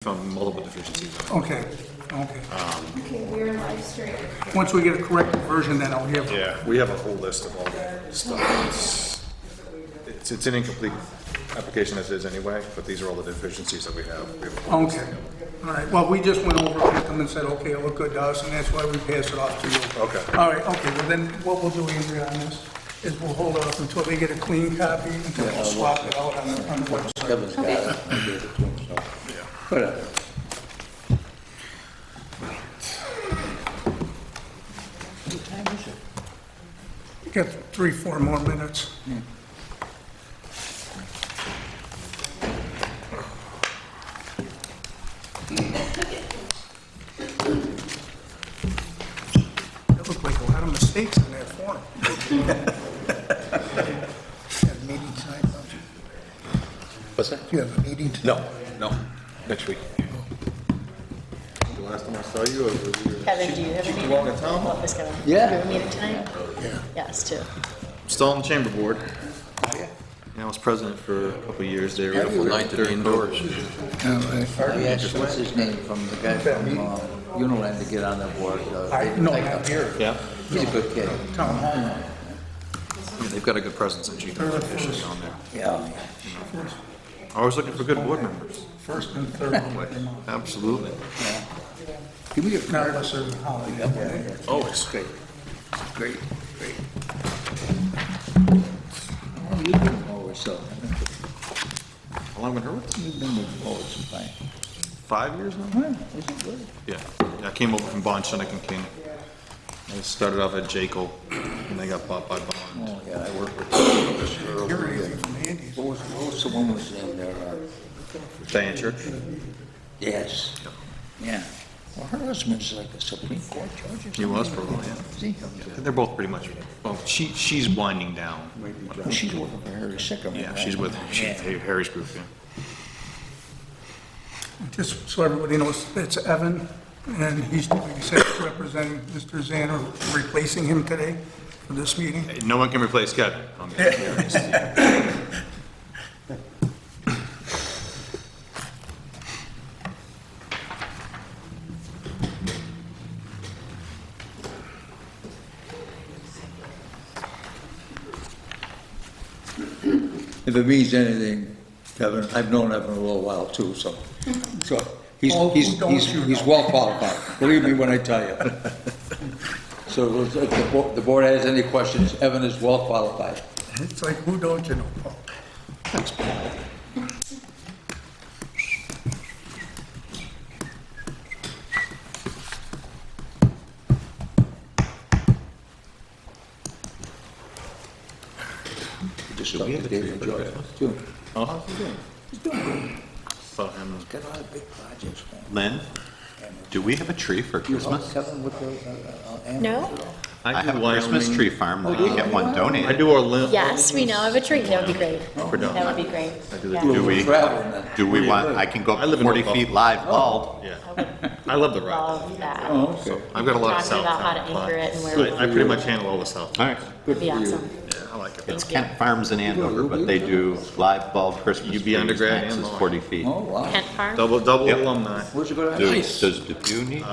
found multiple deficiencies on it. Okay, okay. Okay, we're in live stream. Once we get a corrected version, then I'll give. Yeah, we have a whole list of all the stuff. It's an incomplete application as is anyway, but these are all the deficiencies that we have. Okay, all right. Well, we just went over it with them and said, okay, it looked good to us, and that's why we passed it off to you. Okay. All right, okay, well then, what we'll do, Andrea, on this, is we'll hold it up until they get a clean copy, until we'll swap it out on the website. Kevin's got it. I'll give it to him, so. Whatever. What time is it? Get 3-4 more minutes. There look like a lot of mistakes in that form. You have a meeting tonight, don't you? What's that? You have a meeting tonight? No, next week. The last time I saw you, Kevin, do you have a meeting? Long as town? Well, this guy. Yeah. Do you have a meeting tonight? Yeah. Yes, too. still on the chamber board. Yeah. Yeah, I was president for a couple of years there. Beautiful night to be indoors. Oh, right. I asked, what's his name, from the guy from Uniland to get on the board. David No, Tyka. not here. Yeah. He's a good kid. Town hall. Yeah, they've got a good presence in Chief officials on there. Yeah. Always looking for good board members. First and third one came out. Absolutely. Give me your Not card. unless there's a holiday. Always. Great. Great, great. Well, you've been always so. How long have you been Hurwitz? You've been with always so fine. 5 years now? Well, is it good? Yeah. I came over from Bond, Shinnick and King. I started off at Jekyll, and they got bought by Bond. Oh, yeah, I worked with You're Earl. easy from Andy's. What was the one was in there? Diane Church? Yes. Yeah. Well, her husband's like a Supreme Court judge or something. He was for a while, yeah. Is he? They're both pretty much, well, she's winding down. Well, she's working for Harry Sickerman. Yeah, right? she's with Yeah. Harry's group, yeah. Just so everybody knows, it's Evan, and he's, like you said, representing Mr. Zanner, replacing him today for this meeting. No one can replace Kevin. I'm gonna be honest. If it means anything, Kevin, I've known Evan a little while too, so he's well qualified. Believe me when I tell you. So if the board has any questions, Evan is well qualified. It's like, who don't you know, Paul? Just talked to David Joy too. Oh, how's he doing? He's doing good. Saw him. Got a lot of big projects going. Lynn, do we have a tree for You help Christmas? Kevin with the animals No? at all? I have do a Christmas Wyoming. tree farm that you get one I donated. do Orlando. Yes, we now have a tree. That would be great. For That dog. would be great. I do the Yeah. Do we, Traveling then. do we want, I can go I live in 40 North feet live bald. Yeah. I would I love the ride. love that. Oh, okay. I've got a lot of Talking south. about how to town anchor it and plots. where- I pretty much handle all the south. All right. Would be awesome. Yeah, I like it. It's Kent Farms in Andover, but they do live bald Christmas You trees. be undergrad Max and is law. 40 feet. Oh, wow. Kent Farm? Double Yep. alumni. Where's it going? Does Depew need?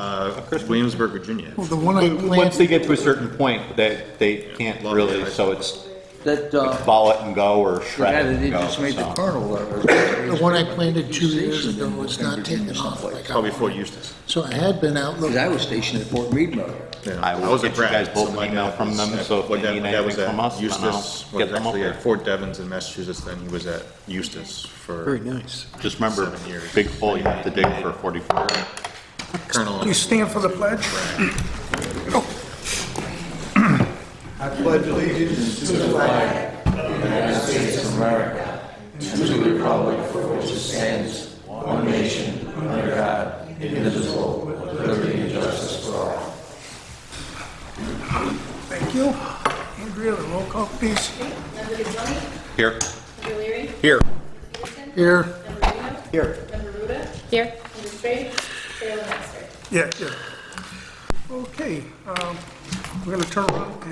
Williamsburg, Virginia. Well, the one I Once they planted, get to a certain point, they can't Love really, it. so it's That, ball it and go or the shred guy it that and they go. just made the so. kernel. the one I planted 2 years ago was not taken off like I Probably Fort wanted. Eustis. So I had been out Because looking. I was stationed at Fort Meade, Maryland. Yeah. I will was get at you guys Bragg, both so an my email dad from was them, at- so if my they dad- need my dad was anything at from us, then I'll Eustis, get them up actually there. at Fort Devens in Massachusetts, then he was at Eustis for. Very nice. Just remember, 7 years. big hole you have to dig for 44. Colonel. Please stand for the pledge. Thank you. Andrea, the roll call, please. Member Gazzotti? Here. Member Leary? Here. Here. Member Reno? Here. Member Ruda? Here. Member Spade? Chair Lemaster? Yeah, yeah. Okay, we're gonna turn around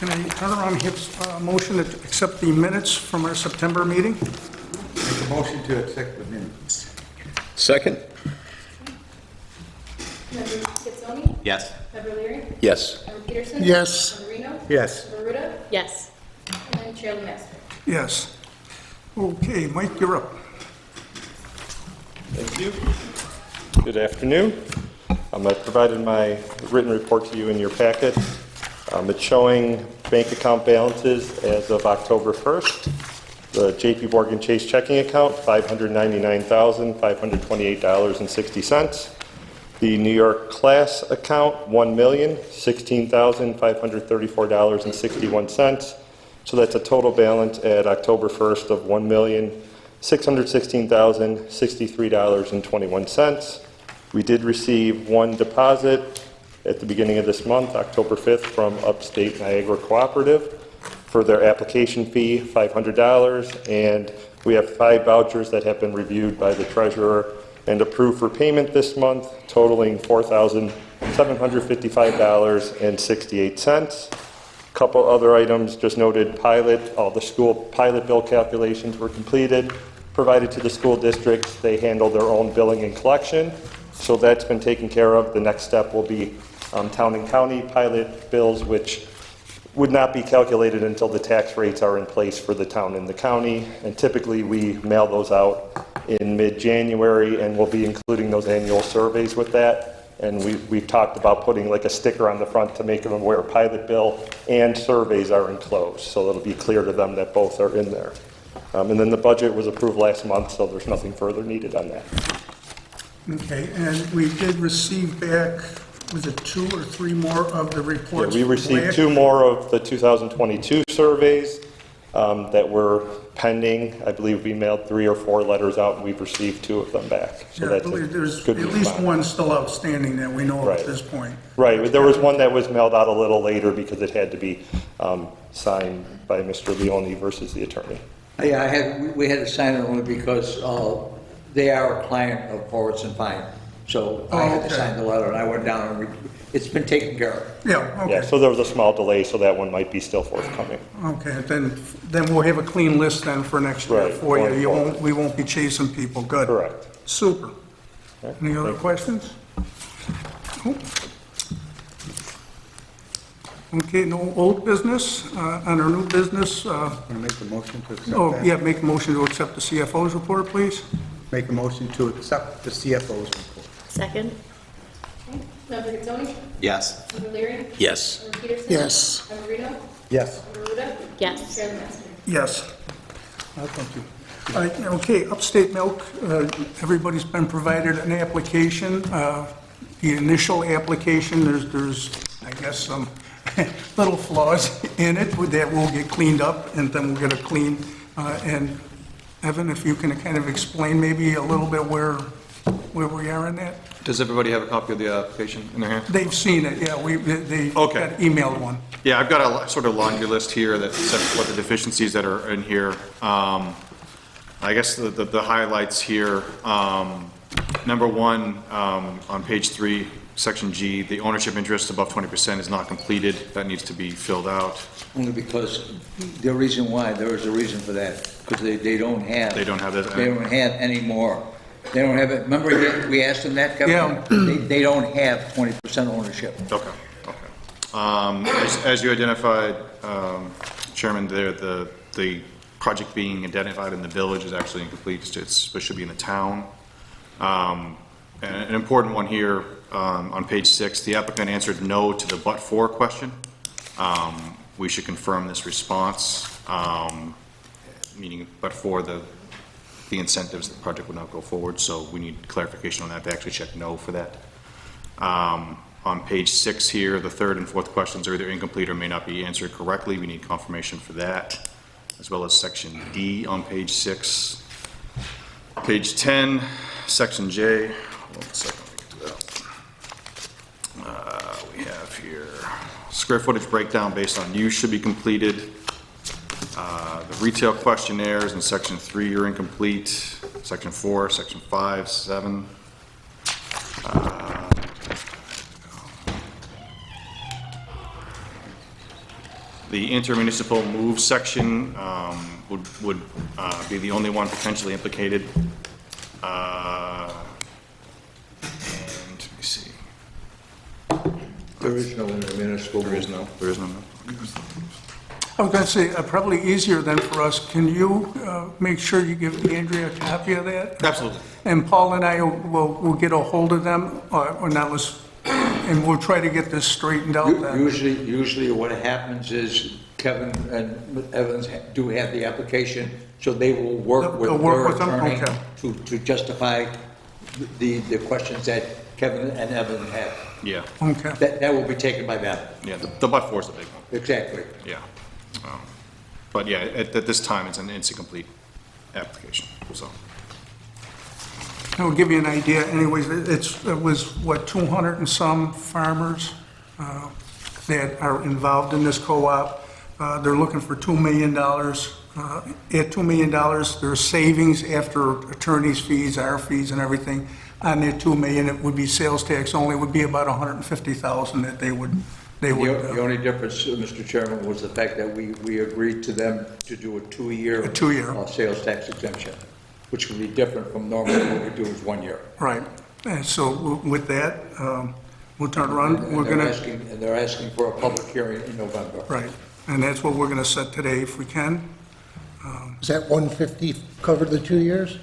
and Can I turn around and have a motion to accept the minutes from our September meeting? Make a motion to accept the minutes. Second? Member Pizzoni? Yes. Member Leary? Yes. Member Peterson? Yes. Member Reno? Yes. Member Ruda? Yes. And then Chair Lemaster. Yes. Okay, Mike, you're up. Thank you. Good afternoon. I've provided my written report to you in your packet. It's showing bank account balances as of October 1st. The JP Morgan Chase checking account, $599,528.60. The New York class account, $1,016,534.61. So that's a total balance at October 1st of $1,616,063.21. We did receive one deposit at the beginning of this month, October 5th, from Upstate Niagara Cooperative for their application fee, $500, and we have 5 vouchers that have been reviewed by the treasurer and approved for payment this month, totaling $4,755.68. Couple other items just noted: all the school pilot bill calculations were completed, provided to the school districts. They handle their own billing and collection, so that's been taken care of. The next step will be town and county pilot bills, which would not be calculated until the tax rates are in place for the town and the county. And typically we mail those out in mid-January, and we'll be including those annual surveys with that. And we've talked about putting like a sticker on the front to make them aware pilot bill and surveys are enclosed, so it'll be clear to them that both are in there. And then the budget was approved last month, so there's nothing further needed on that. Okay, and we did receive back, was it 2 or 3 more of the Yeah, reports? we from received last 2 more of the 2022 surveys that were pending. I believe we mailed 3 or 4 letters out, and we've received 2 of them back. So Yeah, I that's a believe there's good at least response. one still outstanding that we know of Right. at this point. Right, but there was one that was mailed out a little later because it had to be signed by Mr. Leone versus the attorney. Yeah, we had to sign it only because they are a client of Horace and Pine. So I had to okay. sign the letter, and I went down and it's been taken care of. Yeah, Yeah, okay, so there was a small delay, so that one might be still forthcoming. okay, then we'll have a clean list then for next year Right, for you. going You forward. won't, we won't be chasing people, good. Correct. Super. Okay, Any other thank you. questions? Nope. Okay, no old business. On our new business, Want to make a motion to accept oh, that? yeah, make a motion to accept the CFO's report, please. Make a motion to accept the CFO's report. Second? Okay. Member Pizzoni? Yes. Member Leary? Yes. Member Peterson? Yes. Member Reno? Yes. Member Ruda? Yes. Chair Lemaster. Yes. Thank you. Okay, Upstate Milk, everybody's been provided an application. The initial application, there's, I guess, some little flaws in it that will get cleaned up, and then we'll get a clean. And Evan, if you can kind of explain maybe a little bit where we are in that? Does everybody have a copy of the application in their hand? They've seen it, yeah, they Okay. got emailed one. Yeah, I've got a sort of laundry list here that says what the deficiencies that are in here. I guess the highlights here, number 1, on page 3, section G, the ownership interest above 20% is not completed. That needs to be filled out. Only because the reason why, there is a reason for that, because they don't have. They don't have that. They don't have any more. They don't have it, remember we asked them that, Kevin? Yeah. They don't have 20% ownership. Okay, okay. As you identified, Chairman, there, the project being identified in the village is actually incomplete. It should be in the town. And an important one here, on page 6, the applicant answered no to the but-for question. We should confirm this response, meaning but for the incentives, the project would not go forward, so we need clarification on that. They actually checked no for that. On page 6 here, the 3rd and 4th questions are either incomplete or may not be answered correctly. We need confirmation for that, as well as section D on page 6. Page 10, section J. Hold on a second, let me get to that. We have here, square footage breakdown based on use should be completed. The retail questionnaires in section 3 are incomplete. Section 4, section 5, 7. The intermunicipal move section would be the only one potentially implicated. And, let me see, There is no municipal. there is no. I was gonna say, probably easier then for us, can you make sure you give Andrea a copy of that? Absolutely. And Paul and I will get a hold of them, or not, and we'll try to get this straightened out then. Usually what happens is Kevin and Evans do have the application, so they will work with They'll work their with them? attorney Okay. to justify the questions that Kevin and Evan have. Yeah, Okay. That will be taken by them. yeah, the but-for is the big one, Exactly. yeah. But yeah, at this time, it's a complete application, so. I'll give you an idea, anyways, it was, what, 200 and some farmers that are involved in this co-op. They're looking for $2 million. At $2 million, there's savings after attorney's fees, our fees and everything. On that $2 million, it would be sales tax only, would be about $150,000 that they would. The only difference, Mr. Chairman, was the fact that we agreed to them to do a 2-year. A 2-year. Sales tax exemption, which would be different from normally what we do is 1 year. Right, and so with that, we'll turn around, we're gonna. And they're asking for a public hearing in November. Right, and that's what we're gonna set today if we can. Is that 150 cover the 2 years?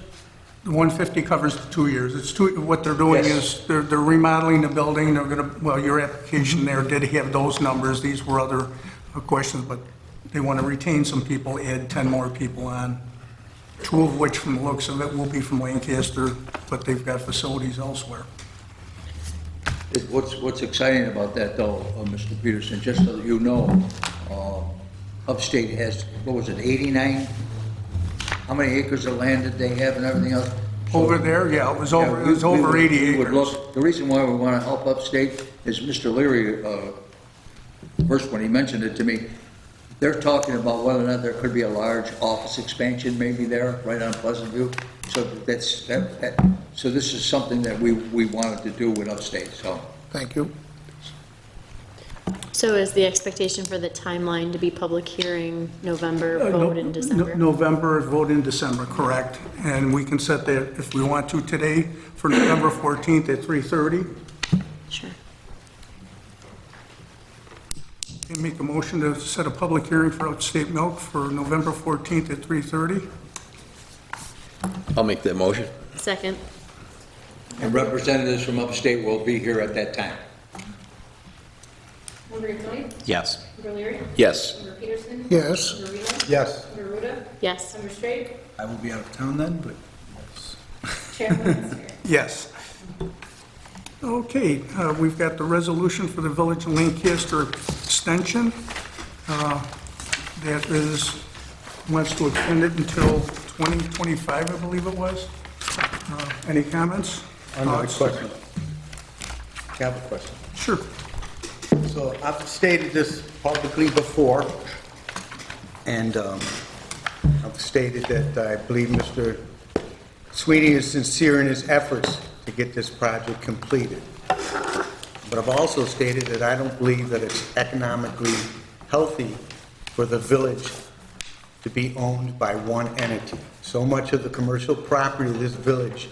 The 150 covers the 2 years. It's what they're doing Yes. is, they're remodeling the building, they're gonna, well, your application there did have those numbers, these were other questions, but they want to retain some people, add 10 more people on, 2 of which from the looks of it will be from Lancaster, but they've got facilities elsewhere. What's exciting about that though, Mr. Peterson, just so that you know, Upstate has, what was it, 89? How many acres of land did they have and everything else? Over there, yeah, it was over 80 We would acres. look, the reason why we want to help Upstate is Mr. Leary, first when he mentioned it to me, they're talking about whether or not there could be a large office expansion maybe there, right on Pleasant View. So so this is something that we wanted to do with Upstate, so. Thank you. So is the expectation for the timeline to be public hearing November, vote in December? November, vote in December, correct. And we can set that, if we want to, today for November 14th at 3:30. Sure. And make a motion to set a public hearing for Upstate Milk for November 14th at 3:30. I'll make that motion. Second. And representatives from Upstate will be here at that time. Member Tony? Yes. Member Leary? Yes. Member Peterson? Yes. Member Reno? Yes. Member Ruda? Yes. Member Straight? I will be out of town then, but Chairman Lancer? Yes. Okay, we've got the resolution for the Village of Lancaster extension. That is, wants to extend it until 2025, I believe it was. Any comments? another question. I have a question. Sure. So I've stated this publicly before, and I've stated that I believe Mr. Sweeney is sincere in his efforts to get this project completed. But I've also stated that I don't believe that it's economically healthy for the village to be owned by one entity. So much of the commercial property of this village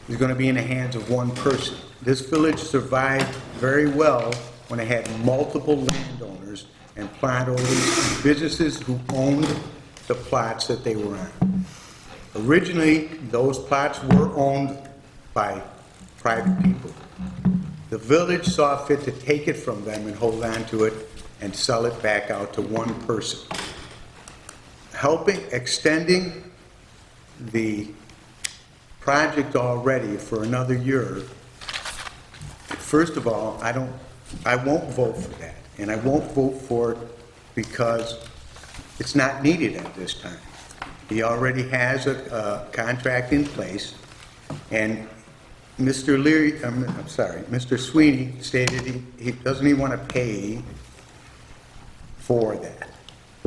is going to be in the hands of one person. This village survived very well when it had multiple landowners and plot owners and businesses who owned the plots that they were on. Originally, those plots were owned by private people. The village saw fit to take it from them and hold on to it and sell it back out to one person. Extending the project already for another year, first of all, I won't vote for that. And I won't vote for it because it's not needed at this time. He already has a contract in place, and Mr. Leary, Mr. Sweeney stated he doesn't even want to pay for that.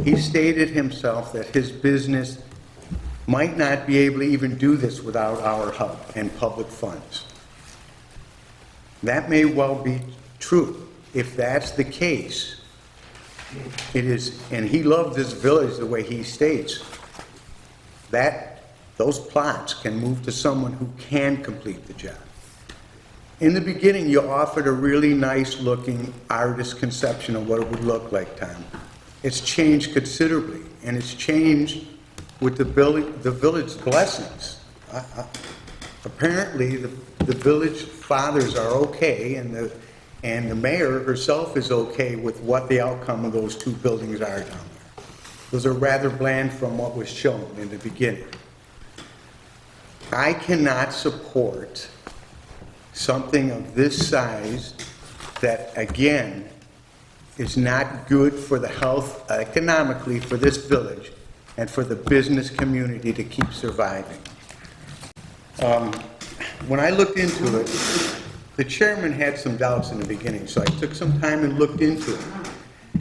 He stated himself that his business might not be able to even do this without our help and public funds. That may well be true. If that's the case, It is, and he loved this village the way he states, that those plots can move to someone who can complete the job. In the beginning, you offered a really nice-looking artist conception of what it would look like, Tom. It's changed considerably, and it's changed with the village blessings. Apparently, the village fathers are okay, and the mayor herself is okay with what the outcome of those two buildings are down there. Those are rather bland from what was shown in the beginning. I cannot support something of this size that, again, is not good for the health economically for this village and for the business community to keep surviving. When I looked into it, the chairman had some doubts in the beginning, so I took some time and looked into it.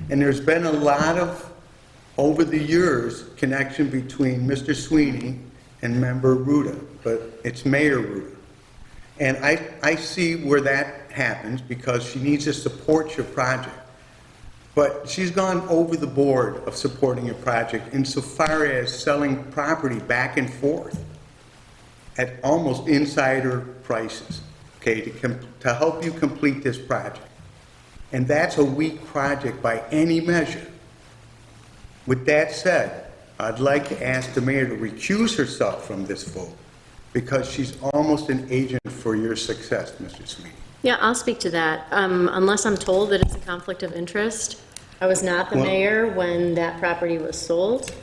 And there's been a lot of, over the years, connection between Mr. Sweeney and member Ruda, but it's Mayor Ruda. And I see where that happens because she needs to support your project. But she's gone over the board of supporting your project insofar as selling property back and forth at almost insider prices, okay, to help you complete this project. And that's a weak project by any measure. With that said, I'd like to ask the mayor to recuse herself from this vote because she's almost an agent for your success, Mr. Sweeney. Yeah, I'll speak to that. Unless I'm told that it's a conflict of interest. I was not the mayor when that property was sold.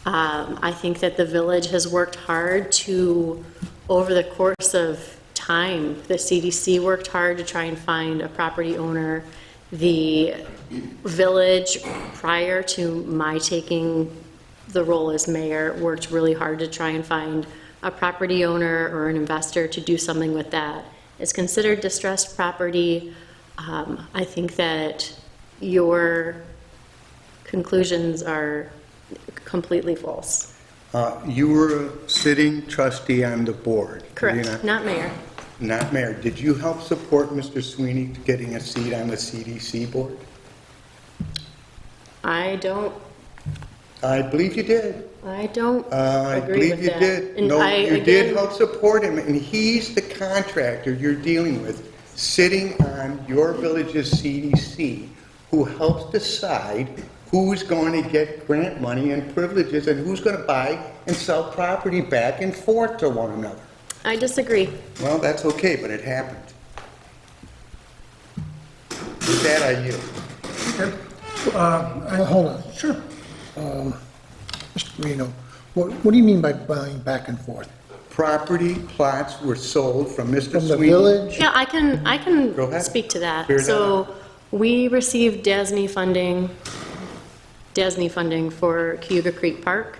I think that the village has worked hard to, over the course of time, the CDC worked hard to try and find a property owner. The village, prior to my taking the role as mayor, worked really hard to try and find a property owner or an investor to do something with that. It's considered distressed property. I think that your conclusions are completely false. You were a sitting trustee on the board. were you Correct, not mayor. Not mayor. Did you help support Mr. Sweeney getting a seat on the CDC board? I don't I believe you did. I don't I agree believe with you that. did. And No, you did again, help support him, and he's the contractor you're dealing with, sitting on your village's CDC, who helps decide who's going to get grant money and privileges and who's going to buy and sell property back and forth to one another. I disagree. Well, that's okay, but it happened. With that, I yield. Hold on. Sure. Mr. Marino, what do you mean by buying back and forth? Property plots were sold from Mr. From the Sweeney. village? Yeah, I can Go ahead. speak to that. Clear that So up. we received DASNY funding for Cayuga Creek Park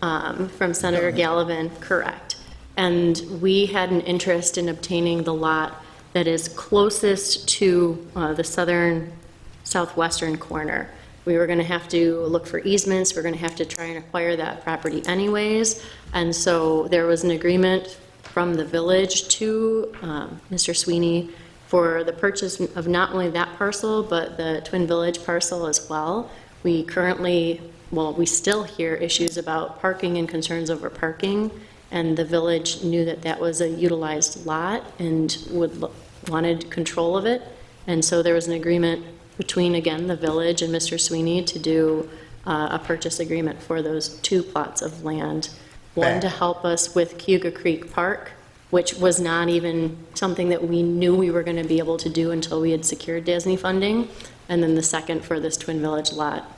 from Senator Gallivan, correct. And we had an interest in obtaining the lot that is closest to the southwestern corner. We were going to have to look for easements, we're going to have to try and acquire that property anyways, and so there was an agreement from the village to Mr. Sweeney for the purchase of not only that parcel, but the Twin Village parcel as well. We currently, well, we still hear issues about parking and concerns over parking, and the village knew that that was a utilized lot and wanted control of it, and so there was an agreement between, again, the village and Mr. Sweeney to do a purchase agreement for those two plots of land. One to help us with Cayuga Creek Park, which was not even something that we knew we were going to be able to do until we had secured DASNY funding, and then the second for this Twin Village lot.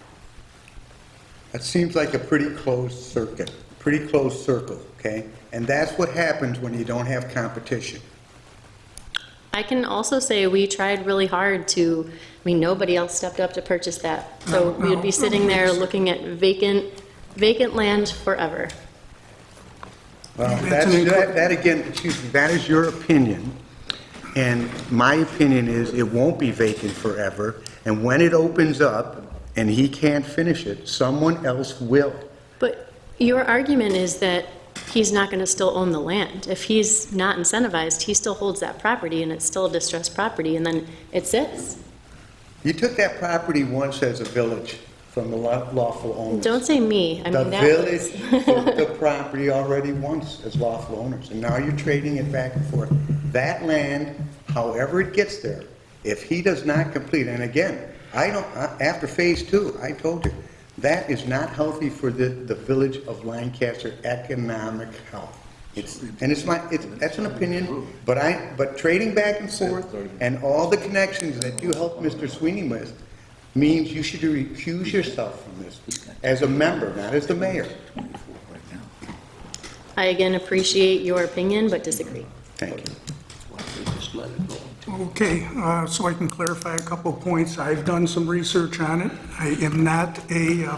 That seems like a pretty closed circuit, pretty closed circle, okay? And that's what happens when you don't have competition. I can also say we tried really hard to, I mean, nobody else stepped up to purchase that. So we would be sitting there looking at vacant land forever. Well, that again, excuse me, that is your opinion. And my opinion is it won't be vacant forever. And when it opens up and he can't finish it, someone else will. But your argument is that he's not going to still own the land. If he's not incentivized, he still holds that property and it's still a distressed property and then it sits. You took that property once as a village from the lawful owners. Don't say me, I The mean, that village was, took the property already once as lawful owners, and now you're trading it back and forth. That land, however it gets there, if he does not complete, and again, after phase 2, I told you, that is not healthy for the village of Lancaster economic health. That's an opinion, but trading back and forth and all the connections that you helped Mr. Sweeney with means you should recuse yourself from this as a member, not as the mayor. I again appreciate your opinion, but disagree. Thank you. Okay, so I can clarify a couple of points. I've done some research on it. I am not a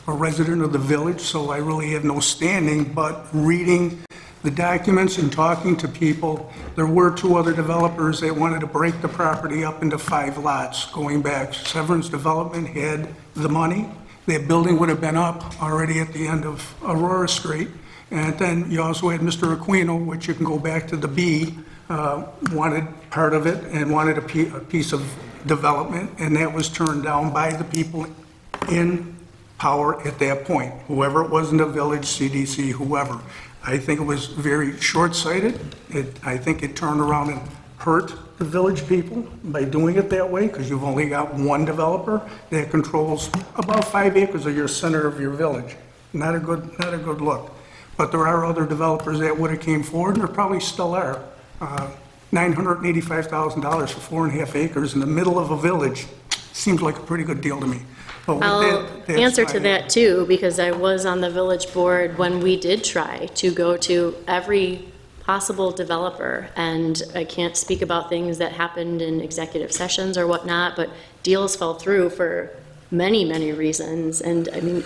resident of the village, so I really have no standing, but reading the documents and talking to people, there were 2 other developers that wanted to break the property up into 5 lots going back. Severance Development had the money. That building would have been up already at the end of Aurora Street. And then you also had Mr. Aquino, which you can go back to the B, wanted part of it and wanted a piece of development, and that was turned down by the people in power at that point, whoever it was in the village, CDC, whoever. I think it was very short-sighted. I think it turned around and hurt the village people by doing it that way, because you've only got one developer that controls about 5 acres of your center of your village. Not a good look. But there are other developers that would have came forward, and there probably still are. $985,000 for 4.5 acres in the middle of a village seems like a pretty good deal to me. But with I'll that's answer to fine. that too, because I was on the village board when we did try to go to every possible developer, and I can't speak about things that happened in executive sessions or whatnot, but deals fell through for many, many reasons, and I mean,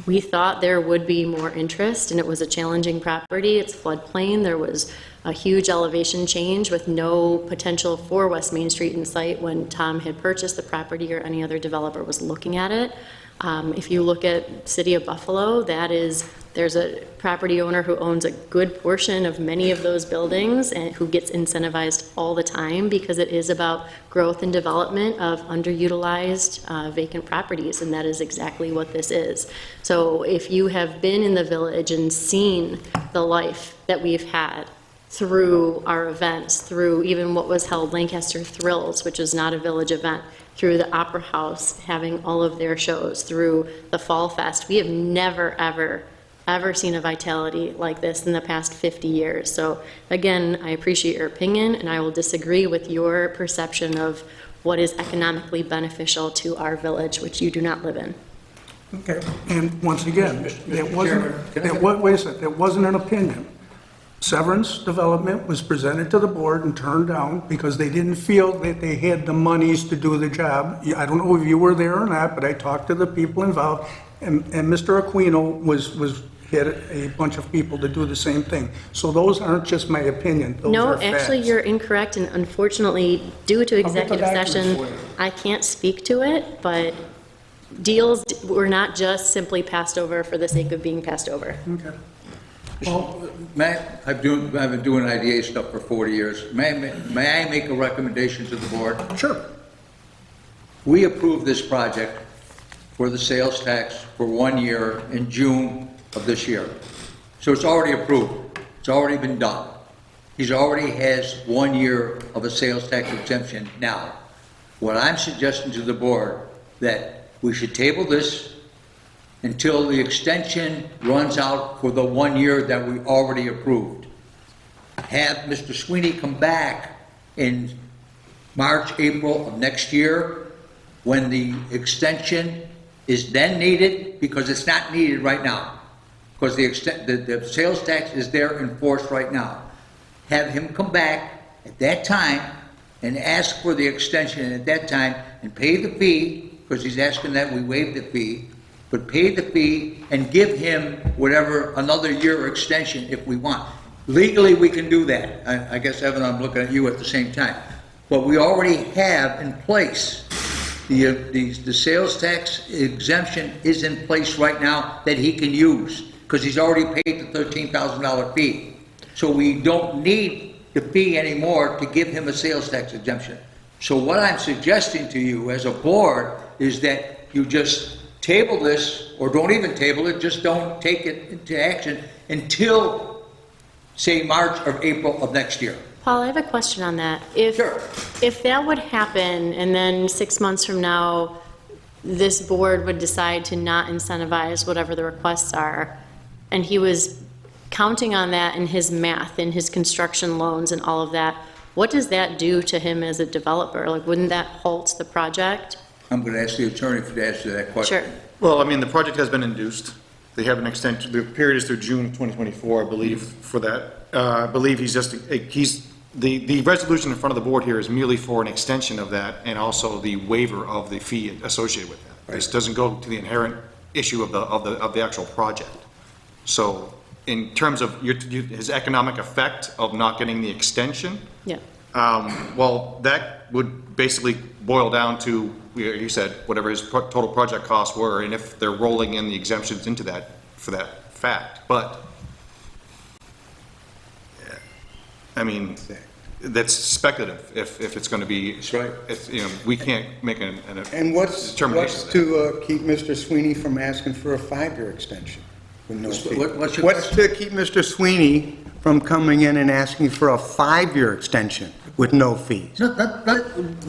we thought there would be more interest, and it was a challenging property. It's floodplain. There was a huge elevation change with no potential for West Main Street in sight when Tom had purchased the property or any other developer was looking at it. If you look at City of Buffalo, there's a property owner who owns a good portion of many of those buildings and who gets incentivized all the time because it is about growth and development of underutilized vacant properties, and that is exactly what this is. So if you have been in the village and seen the life that we've had through our events, through even what was held Lancaster Thrills, which is not a village event, through the Opera House having all of their shows, through the Fall Fest, we have never, ever seen a vitality like this in the past 50 years. So again, I appreciate your opinion, and I will disagree with your perception of what is economically beneficial to our village, which you do not live in. Okay, and once again, that wasn't an opinion. Severance Development was presented to the board and turned down because they didn't feel that they had the monies to do the job. I don't know if you were there or not, but I talked to the people involved, and Mr. Aquino had a bunch of people to do the same thing. So those aren't just my opinion, those No, are facts. actually, you're incorrect, and unfortunately, due to I'll get the executive documents session, for you. I can't speak to it, but deals were not just simply passed over for the sake of being passed over. Okay. Well, Matt, I've been doing IDA stuff for 40 years. May I make a recommendation to the board? Sure. We approved this project for the sales tax for 1 year in June of this year. So it's already approved. It's already been done. He's already has 1 year of a sales tax exemption now. What I'm suggesting to the board, that we should table this until the extension runs out for the 1 year that we already approved. Have Mr. Sweeney come back in March, April of next year, when the extension is then needed, because it's not needed right now, because the sales tax is there in force right now. Have him come back at that time and ask for the extension at that time and pay the fee, because he's asking that we waive the fee, but pay the fee and give him whatever, another year extension if we want. Legally, we can do that. I guess, Evan, I'm looking at you at the same time. But we already have in place, the sales tax exemption is in place right now that he can use, because he's already paid the $13,000 fee. So we don't need the fee anymore to give him a sales tax exemption. So what I'm suggesting to you as a board is that you just table this, or don't even table it, just don't take it into action until, say, March or April of next year. Paul, I have a question on that. Sure. If that would happen, and then 6 months from now, this board would decide to not incentivize whatever the requests are, and he was counting on that in his math, in his construction loans and all of that, what does that do to him as a developer? Like, wouldn't that halt the project? I'm going to ask the attorney to answer that question. Sure. Well, I mean, the project has been induced. They have an extension, the period is through June 2024, I believe, for that. I believe the resolution in front of the board here is merely for an extension of that and also the waiver of the fee associated with that. This doesn't go to the inherent issue of the actual project. So in terms of his economic effect of not getting the extension, Yeah. well, that would basically boil down to, you said, whatever his total project costs were, and if they're rolling in the exemptions into that, for that fact. But, yeah, I mean, that's speculative, if it's gonna be. That's right. It's, we can't make an And what's determination of that. to keep Mr. Sweeney from asking for a 5-year extension? With no fee? What's your What's to keep Mr. Sweeney from coming in and asking for a 5-year extension with no fees? We're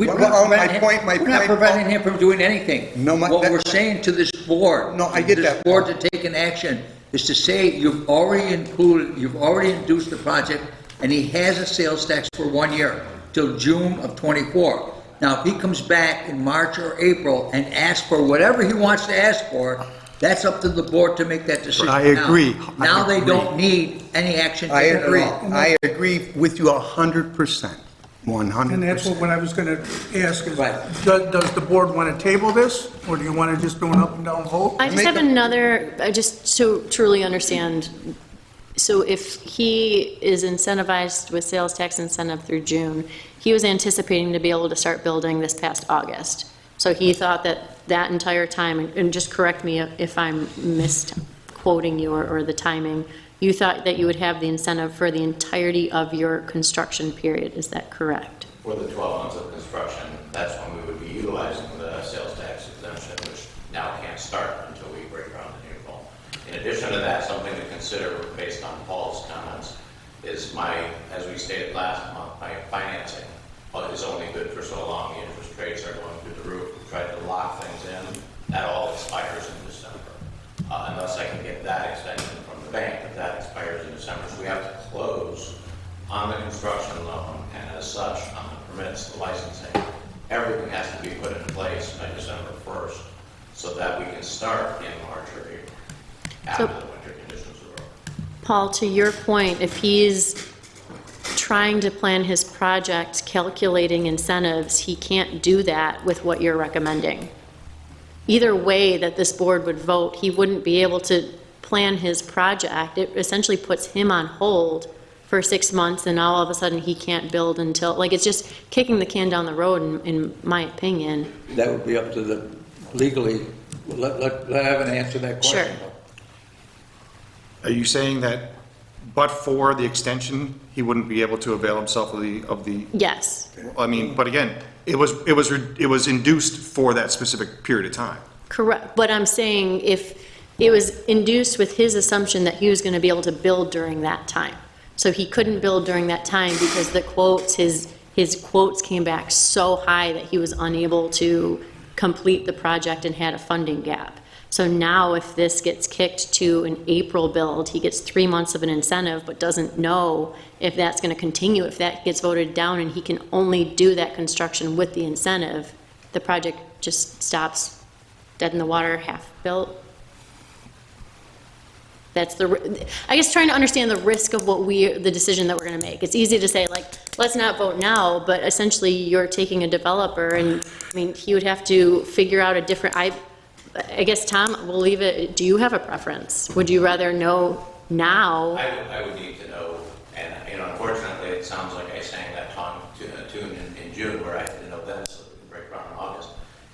Well, not my point- preventing him from doing anything. No, What we're saying to this board. No, I get this that. board to take an action is to say you've already induced the project, and he has a sales tax for 1 year, till June of '24. Now, if he comes back in March or April and asks for whatever he wants to ask for, that's up to the board to make that decision. I agree. I Now they agree. don't need any action I taken at agree. all. I agree with you 100%. 100%. And that's what I was going to ask is, Right. does the board want to table this, or do you want to just do an up and down vote? I just have another, I just to truly understand, so if he is incentivized with sales tax incentive through June, he was anticipating to be able to start building this past August. So he thought that entire time, and just correct me if I'm misquoting you or the timing, you thought that you would have the incentive for the entirety of your construction period, is that correct? For the 12 months of construction, that's when we would be utilizing the sales tax exemption, which now can't start until we break ground in April. In addition to that, something to consider based on Paul's comments is as we stated last month, my financing is only good for so long. The interest rates are going through the roof. We tried to lock things in. That all expires in December. Unless I can get that extension from the bank, but that expires in December. So we have to close on the construction loan, and as such, on the permits, the licensing, everything has to be put in place by December 1st so that we can start in March or April, after the winter conditions are over. Paul, to your point, if he's trying to plan his project, calculating incentives, he can't do that with what you're recommending. Either way that this board would vote, he wouldn't be able to plan his project. It essentially puts him on hold for 6 months, and now all of a sudden he can't build until, like, it's just kicking the can down the road, in my opinion. That would be up to the legally, let Evan answer that question. Sure. Are you saying that but for the extension, he wouldn't be able to avail himself of the? Yes, I mean, but again, it was induced for that specific period of time. correct. But I'm saying if it was induced with his assumption that he was going to be able to build during that time. So he couldn't build during that time because the quotes, his quotes came back so high that he was unable to complete the project and had a funding gap. So now if this gets kicked to an April build, he gets 3 months of an incentive, but doesn't know if that's going to continue. If that gets voted down and he can only do that construction with the incentive, the project just stops dead in the water, half built. That's I guess trying to understand the risk of the decision that we're going to make. It's easy to say, like, let's not vote now, but essentially you're taking a developer, and I mean, he would have to figure out a different, I guess, Tom, we'll leave it, do you have a preference? Would you rather know now? I would need to know, and unfortunately, it sounds like I sang that tune in June, where I had to know then so we can break ground in August.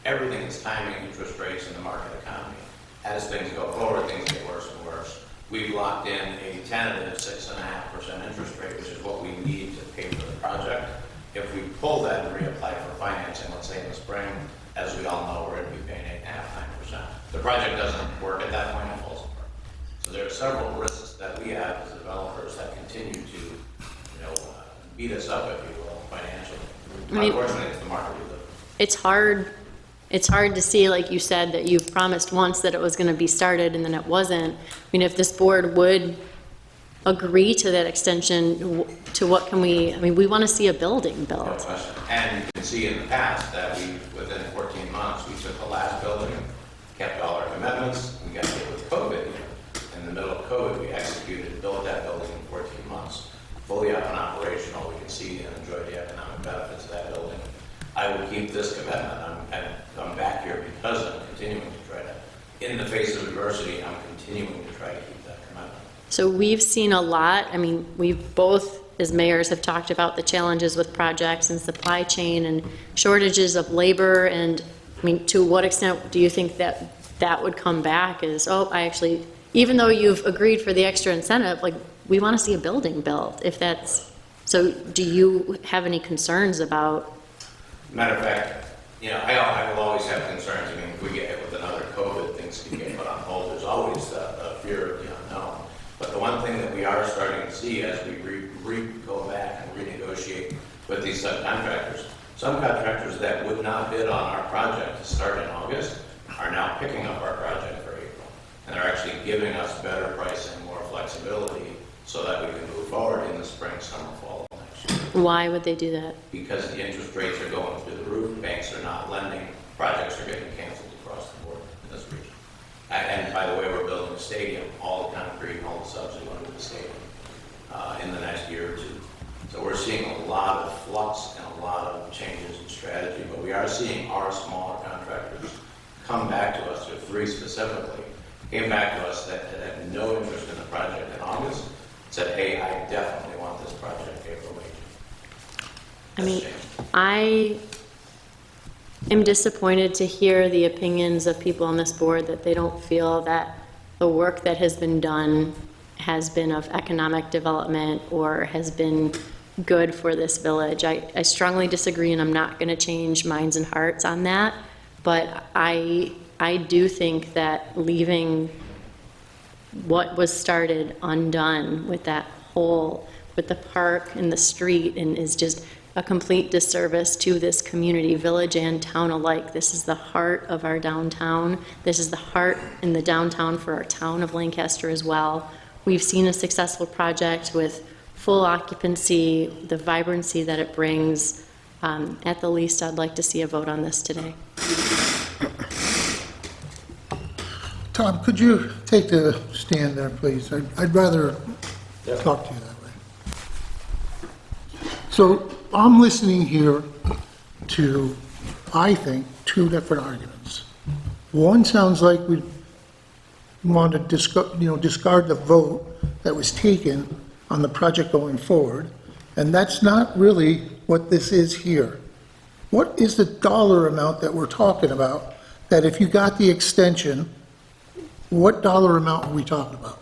Everything is timing, interest rates, and the market economy. As things go forward, things get worse and worse. We've locked in a tentative 6.5% interest rate, which is what we need to pay for the project. if we pull that and reapply for financing, let's say in the spring, as we all know, we're going to be paying 8.5%, 9%. The project doesn't work at that point, it falls apart. So there are several risks that we have as developers that continue to, beat us up, if you will, financially. I mean, Unfortunately, it's the market we live in. It's hard to see, like you said, that you've promised once that it was going to be started and then it wasn't. I mean, if this board would agree to that extension, to what can we, I mean, we want to see a building No built. question. And you can see in the past that within 14 months, we took the last building, kept all our commitments, we got hit with COVID. In the middle of COVID, we executed and built that building in 14 months. Fully up and operational, we can see and enjoy the economic benefits of that building. I would keep this commitment. I'm back here because I'm continuing to try to, in the face of adversity, I'm continuing to try to keep that commitment. So we've seen a lot, I mean, we've both, as mayors, have talked about the challenges with projects and supply chain and shortages of labor, and, I mean, to what extent do you think that that would come back as, oh, I actually, even though you've agreed for the extra incentive, like, we want to see a building built, if that's, so do you have any concerns about? Matter of fact, I will always have concerns. I mean, if we get hit with another COVID, things can get put on hold. There's always the fear of the unknown. But the one thing that we are starting to see as we go back and renegotiate with these subcontractors, some contractors that would not bid on our project to start in August are now picking up our project for April. And they're actually giving us better pricing, more flexibility, so that we can move forward in the spring, summer, fall of next year. Why would they do that? Because the interest rates are going through the roof, banks are not lending, projects are getting canceled across the board in this region. And by the way, we're building a stadium, all the concrete and all the subs are going to the stadium in the next year or two. So we're seeing a lot of flux and a lot of changes in strategy, but we are seeing our smaller contractors come back to us, or three specifically, came back to us that had no interest in the project in August, said, hey, I definitely want this project April, May. I mean, I am disappointed to hear the opinions of people on this board that they don't feel that the work that has been done has been of economic development or has been good for this village. I strongly disagree, and I'm not going to change minds and hearts on that, but I do think that leaving what was started undone with that hole, with the park and the street, and is just a complete disservice to this community, village and town alike. This is the heart of our downtown. This is the heart in the downtown for our town of Lancaster as well. We've seen a successful project with full occupancy, the vibrancy that it brings. At the least, I'd like to see a vote on this today. Tom, could you take the stand there, please? I'd rather talk to you that way. So I'm listening here to, I think, two different arguments. One sounds like we want to discard the vote that was taken on the project going forward, and that's not really what this is here. What is the dollar amount that we're talking about, that if you got the extension, what dollar amount are we talking about?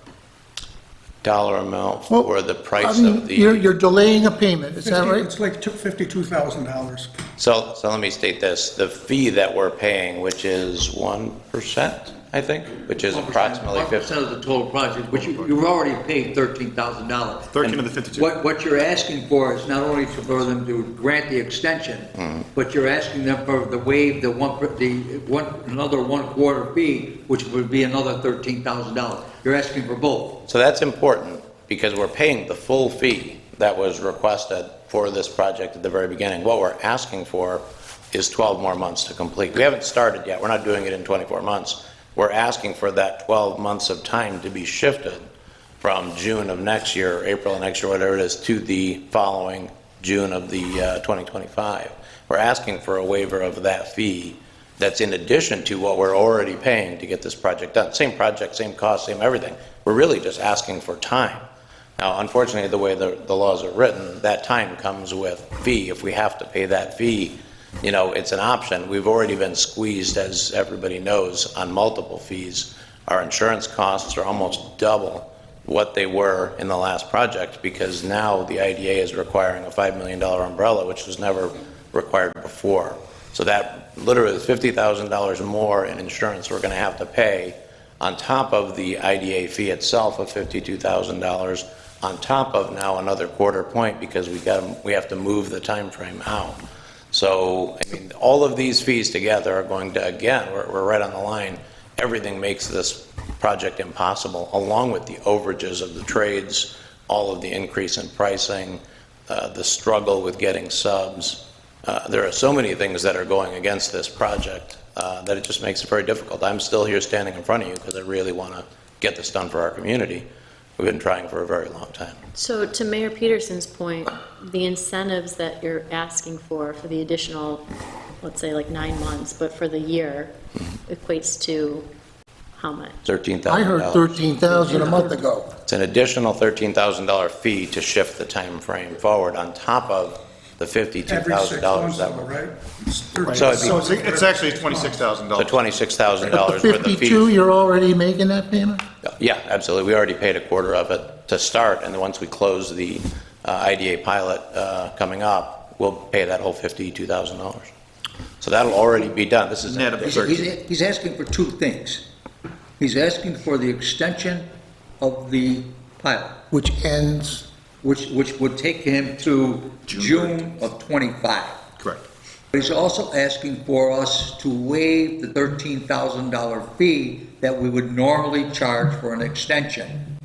Dollar amount for the price I mean, of the... You're delaying a payment, is that right? It's like $52,000. So let me state this. The fee that we're paying, which is 1%, I think, which is approximately 50. 1% of the total project, which you've already paid $13,000. 13 of the 52. What you're asking for is not only for them to grant the extension, but you're asking them for the waive another 1/4 fee, which would be another $13,000. You're asking for both. So that's important because we're paying the full fee that was requested for this project at the very beginning. What we're asking for is 12 more months to complete. We haven't started yet. We're not doing it in 24 months. We're asking for that 12 months of time to be shifted from June of next year, April of next year, whatever it is, to the following June of the 2025. We're asking for a waiver of that fee that's in addition to what we're already paying to get this project done. Same project, same cost, same everything. We're really just asking for time. Now, unfortunately, the way the laws are written, that time comes with fee. If we have to pay that fee, it's an option. We've already been squeezed, as everybody knows, on multiple fees. Our insurance costs are almost double what they were in the last project, because now the IDA is requiring a $5 million umbrella, which was never required before. So that literally is $50,000 more in insurance we're going to have to pay on top of the IDA fee itself of $52,000, on top of now another quarter point because we have to move the time frame out. So, I mean, all of these fees together are going to, again, we're right on the line. Everything makes this project impossible, along with the overages of the trades, all of the increase in pricing, the struggle with getting subs. There are so many things that are going against this project that it just makes it very difficult. I'm still here standing in front of you because I really want to get this done for our community. We've been trying for a very long time. So to Mayor Peterson's point, the incentives that you're asking for the additional, let's say like 9 months, but for the year equates to how much? $13,000. I heard 13,000 a month ago. It's an additional $13,000 fee to shift the time frame forward on top of the Every 6 $52,000 months, that though, we're. right? It's 13. So it'd be- So it's actually $26,000. So $26,000 But the for the 52, fee. you're already making that payment? Yeah, absolutely. We already paid a quarter of it to start, and then once we close the IDA pilot coming up, we'll pay that whole $52,000. So that'll already be done. This is Net of He's asking for two things. He's asking for the extension of the pilot, Which ends, which would take him to June of '25. Correct. But he's also asking for us to waive the $13,000 fee that we would normally charge for an extension.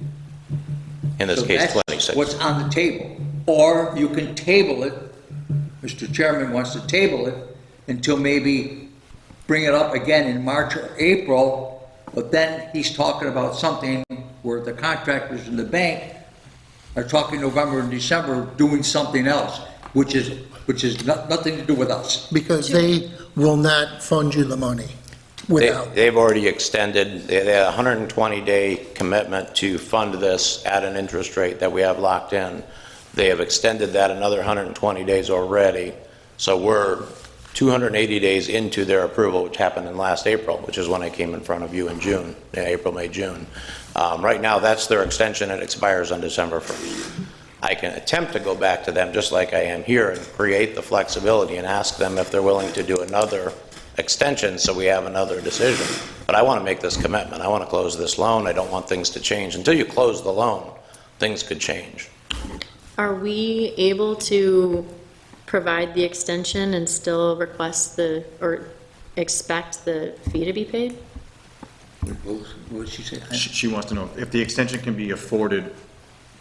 in this So case, that's 26. what's on the table. Or you can table it, Mr. Chairman wants to table it until maybe bring it up again in March or April, but then he's talking about something where the contractors in the bank are talking November and December, doing something else, which is nothing to do with us. because they will not fund you the money without. They've already extended, they had a 120-day commitment to fund this at an interest rate that we have locked in. They have extended that another 120 days already. So we're 280 days into their approval, which happened in last April, which is when I came in front of you in June, April, May, June. Right now, that's their extension. It expires on December 1st. I can attempt to go back to them, just like I am here, and create the flexibility and ask them if they're willing to do another extension so we have another decision. But I want to make this commitment. I want to close this loan. I don't want things to change. Until you close the loan, things could change. Are we able to provide the extension and still request or expect the fee to be paid? What did she say? She wants to know if the extension can be afforded,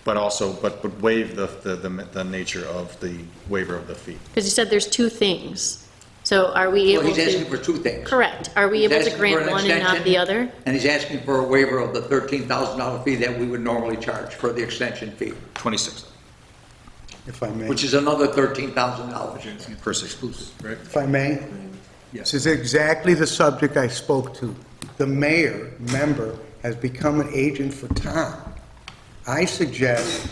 but also, but would waive the nature of the waiver of the fee. Because you said there's two things. So are we Well, able he's asking to? for two things. Correct. Are we He's able to asking for grant an one and not extension, the other? And he's asking for a waiver of the $13,000 fee that we would normally charge for the extension fee, 26 If I may. which is another $13,000. per 6 months, right? If I may? This is exactly the subject I spoke to. The mayor, member, has become an agent for Tom. I suggest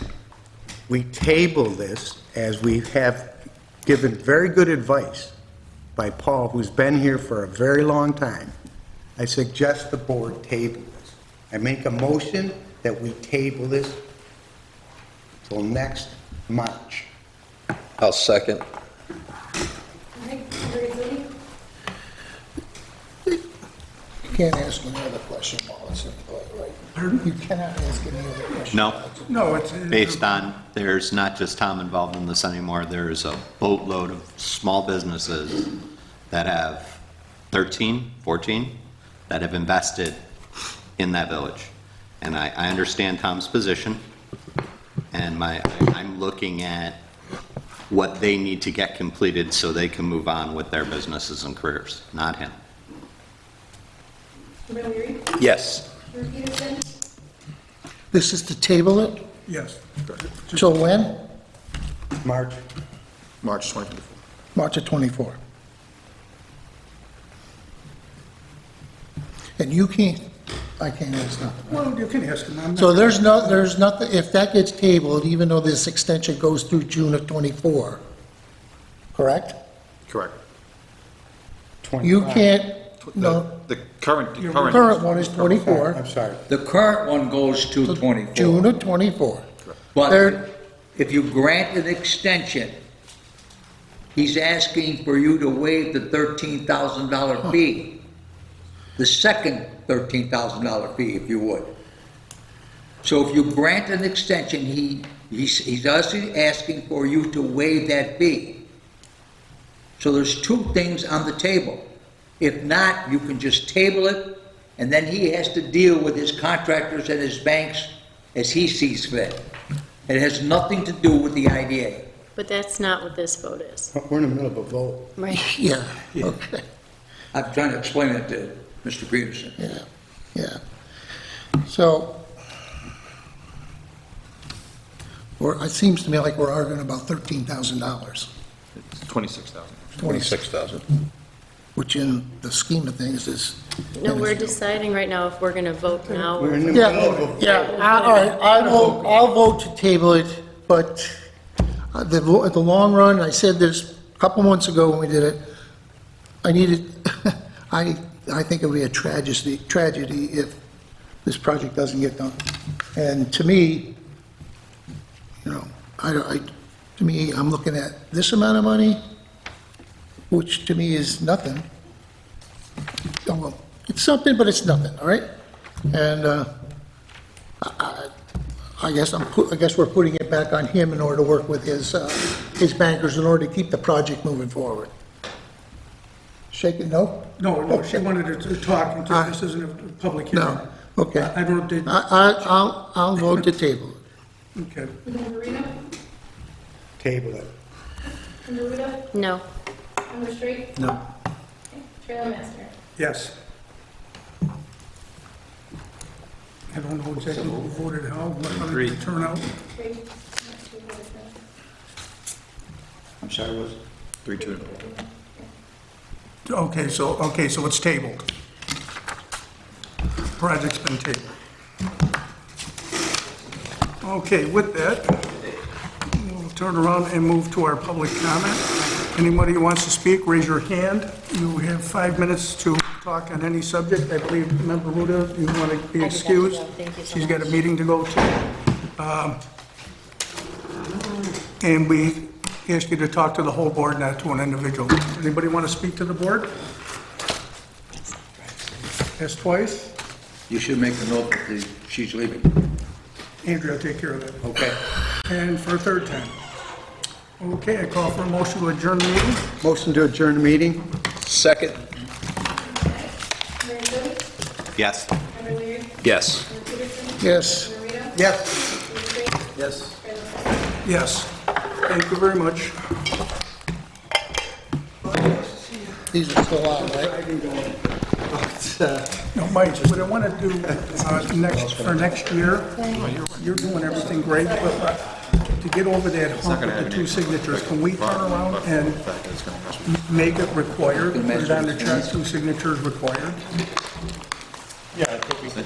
we table this, as we have given very good advice by Paul, who's been here for a very long time. I suggest the board table this. I make a motion that we table this till next March. I'll second. All right, Member Guzzo? You can't ask any other question while it's in play, right? You cannot ask any other question. No, No, it's. based on, there's not just Tom involved in this anymore. There's a boatload of small businesses that have 13, 14, that have invested in that village. And I understand Tom's position, and I'm looking at what they need to get completed so they can move on with their businesses and careers, not him. Member Leary? Yes. Member Peterson? This is to table it? Yes. Till when? March. March 24th. March of '24. And you can't, I can't ask nothing. Well, you can ask him. I'm not- So there's nothing, if that gets tabled, even though this extension goes through June of '24, correct? Correct. You 25. can't No. The current. Current one is 24, I'm sorry. The current one goes to 24. June of 24. But There- if you grant an extension, he's asking for you to waive the $13,000 fee. The second $13,000 fee, if you would. So if you grant an extension, he's also asking for you to waive that fee. So there's two things on the table. If not, you can just table it, and then he has to deal with his contractors and his banks as he sees fit. It has nothing to do with the IDA. But that's not what this vote is. We're in the middle of a vote. Right. Yeah, okay, I'm trying to explain it to Mr. Peterson. yeah. So, it seems to me like we're arguing about $13,000, 26,000. 26,000, which in the scheme of things is. No, we're deciding right now if we're going to vote now. We're or- in the middle of a Yeah, vote. yeah, all right, I'll vote to table it, but at the long run, I said this a couple months ago when we did it, I needed, I think it would be a tragedy if this project doesn't get done. And to me, you know, to me, I'm looking at this amount of money, which to me is nothing. Oh, well, it's something, but it's nothing, all right? And I guess we're putting it back on him in order to work with his bankers in order to keep the project moving forward. Shake it, no? No, she wanted to talk until this isn't a public hearing. No, okay. I don't, did, I'll vote to table it. okay. Member Reno? Table it. Member Luda? No. Member Straight? No. Okay. Chairman Master? Yes. I don't know exactly who voted how, how did it turn out? 3. I'm sorry, was? 3-2. Okay, so it's tabled. Project's been tabled. Okay, with that, we'll turn around and move to our public comment. Anybody who wants to speak, raise your hand. You have 5 minutes to talk on any subject. I believe, Member Ruda, you want to be I do have to excused? go. Thank you so She's got a much. meeting to go to. And we ask you to talk to the whole board, not to an individual. Anybody want to speak to the board? Ask twice. You should make a note that she's leaving. Andrea will take care of that. Okay. And for a third time. Okay, I call for a motion to adjourn the meeting. Motion to adjourn the meeting? Second. Member Billy? Yes. Member Leary? Yes. Member Peterson? Yes. Member Reno? Yes. Member Straight? Yes. Chairman Master? Yes. Thank you very much. These are still on, right? No, Mike, what I want to do for next year, you're doing everything great, but to get over that hump with the 2 signatures, can we turn around and make it required, put it on the check, 2 signatures required? Yeah, I think we can